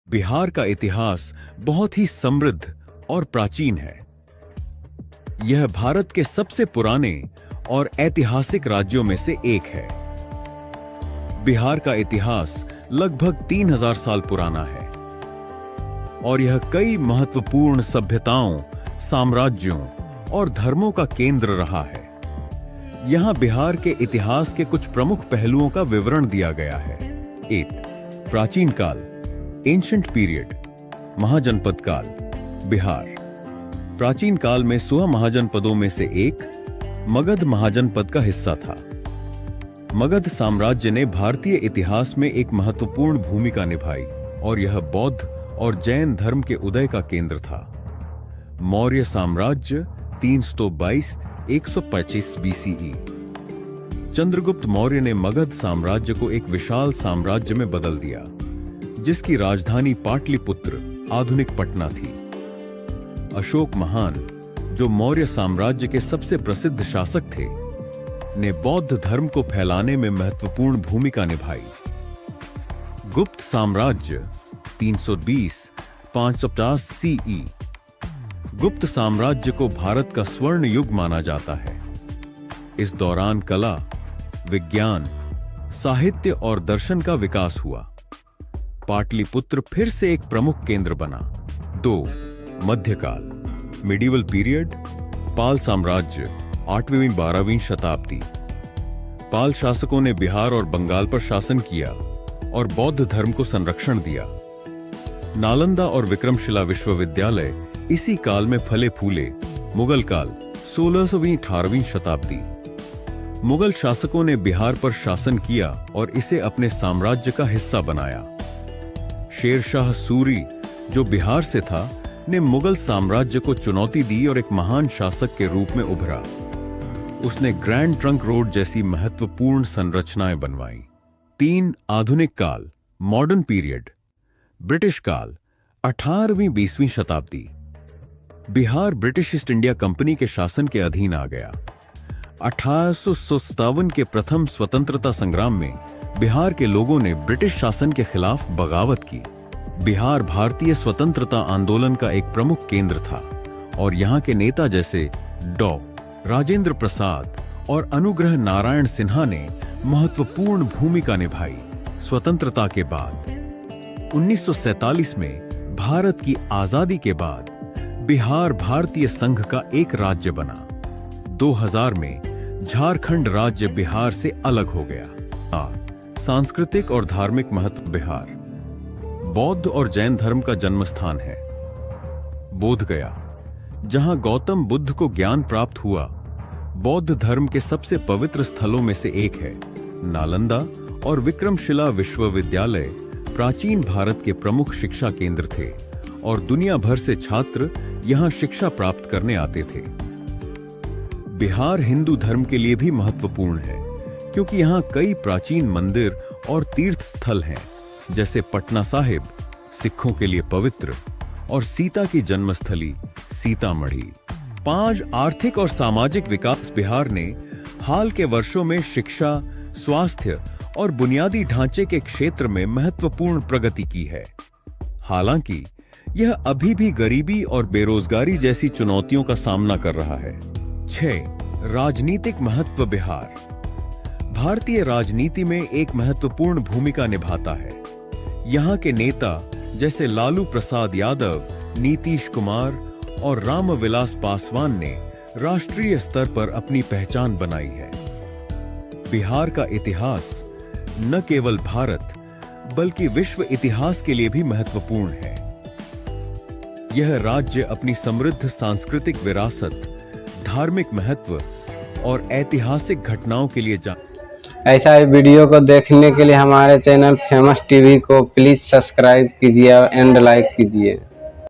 बिहार का इतिहास बहुत ही समृद्ध और प्राचीन है। यह भारत के सबसे पुराने और ऐतिहासिक राज्यों में से एक है। बिहार का इतिहास लगभग 3000 साल पुराना है और यह कई महत्वपूर्ण सभ्यताओं, साम्राज्यों और धर्मों का केंद्र रहा है। यहां बिहार के इतिहास के कुछ प्रमुख पहलुओं का विवरण दिया गया है। 1. प्राचीन काल, एंशिएंट पीरियड, महाजनपद काल, बिहार। प्राचीन काल में 16 महाजनपदों में से एक मगध महाजनपद का हिस्सा था। मगध साम्राज्य ने भारतीय इतिहास में एक महत्वपूर्ण भूमिका निभाई और यह बौद्ध और जैन धर्म के उदय का केंद्र था। मौर्य साम्राज्य 322-125 बीसीई। चंद्रगुप्त मौर्य ने मगध साम्राज्य को एक विशाल साम्राज्य में बदल दिया, जिसकी राजधानी पाटलिपुत्र, आधुनिक पटना थी। अशोक महान, जो मौर्य साम्राज्य के सबसे प्रसिद्ध शासक थे, ने बौद्ध धर्म को फैलाने में महत्वपूर्ण भूमिका निभाई। गुप्त साम्राज्य 320-550 सीई। गुप्त साम्राज्य को भारत का स्वर्ण युग माना जाता है। इस दौरान कला, विज्ञान, साहित्य और दर्शन का विकास हुआ। पाटलिपुत्र फिर से एक प्रमुख केंद्र बना। 2. मध्यकाल, मिडिवल पीरियड, पाल साम्राज्य 8वीं-12वीं शताब्दी। पाल शासकों ने बिहार और बंगाल पर शासन किया और बौद्ध धर्म को संरक्षण दिया। नालंदा और विक्रमशिला विश्वविद्यालय इसी काल में फले फूले। मुगल काल 16वीं-18वीं शताब्दी। मुगल शासकों ने बिहार पर शासन किया और इसे अपने साम्राज्य का हिस्सा बनाया। शेरशाह सूरी, जो बिहार से था, ने मुगल साम्राज्य को चुनौती दी और एक महान शासक के रूप में उभरा। उसने ग्रैंड ट्रंक रोड जैसी महत्वपूर्ण संरचनाएं बनवाई। 3. आधुनिक काल, मॉडर्न पीरियड, ब्रिटिश काल 18वीं-20वीं शताब्दी। Bihar British east India company के शासन के अधीन आ गया। 1857 के प्रथम स्वतंत्रता संग्राम में बिहार के लोगों ने ब्रिटिश शासन के खिलाफ बगावत की। बिहार भारतीय स्वतंत्रता आंदोलन का एक प्रमुख केंद्र था और यहां के नेता जैसे डॉ. राजेंद्र प्रसाद और अनुग्रह नारायण सिन्हा ने महत्वपूर्ण भूमिका निभाई। स्वतंत्रता के बाद 1947 में भारत की आजादी के बाद बिहार भारतीय संघ का एक राज्य बना। 2000 में झारखंड राज्य बिहार से अलग हो गया। सांस्कृतिक और धार्मिक महत्व। बिहार बौद्ध और जैन धर्म का जन्मस्थान है। बोधगया, जहां गौतम बुद्ध को ज्ञान प्राप्त हुआ, बौद्ध धर्म के सबसे पवित्र स्थलों में से एक है। नालंदा और विक्रमशिला विश्वविद्यालय प्राचीन भारत के प्रमुख शिक्षा केंद्र थे और दुनिया भर से छात्र यहां शिक्षा प्राप्त करने आते थे। बिहार हिंदू धर्म के लिए भी महत्वपूर्ण है, क्योंकि यहां कई प्राचीन मंदिर और तीर्थ स्थल हैं, जैसे पटना साहिब, सिखों के लिए पवित्र, और सीता की जन्मस्थली सीतामढ़ी। 5. आर्थिक और सामाजिक विकास। बिहार ने हाल के वर्षों में शिक्षा, स्वास्थ्य और बुनियादी ढांचे के क्षेत्र में महत्वपूर्ण प्रगति की है। हालांकि यह अभी भी गरीबी और बेरोजगारी जैसी चुनौतियों का सामना कर रहा है। 6. राजनीतिक महत्व। बिहार भारतीय राजनीति में एक महत्वपूर्ण भूमिका निभाता है। यहाँ के नेता जैसे लालू प्रसाद यादव, नीतीश कुमार और रामविलास पासवान ने राष्ट्रीय स्तर पर अपनी पहचान बनाई है। बिहार का इतिहास न केवल भारत बल्कि विश्व इतिहास के लिए भी महत्वपूर्ण है। यह राज्य अपनी समृद्ध सांस्कृतिक विरासत, धार्मिक महत्व और ऐतिहासिक घटनाओं के लिए ऐसा वीडियो को देखने के लिए हमारे चैनल फेमस टीवी को प्लीज सब्सक्राइब कीजिए एंड लाइक कीजिए।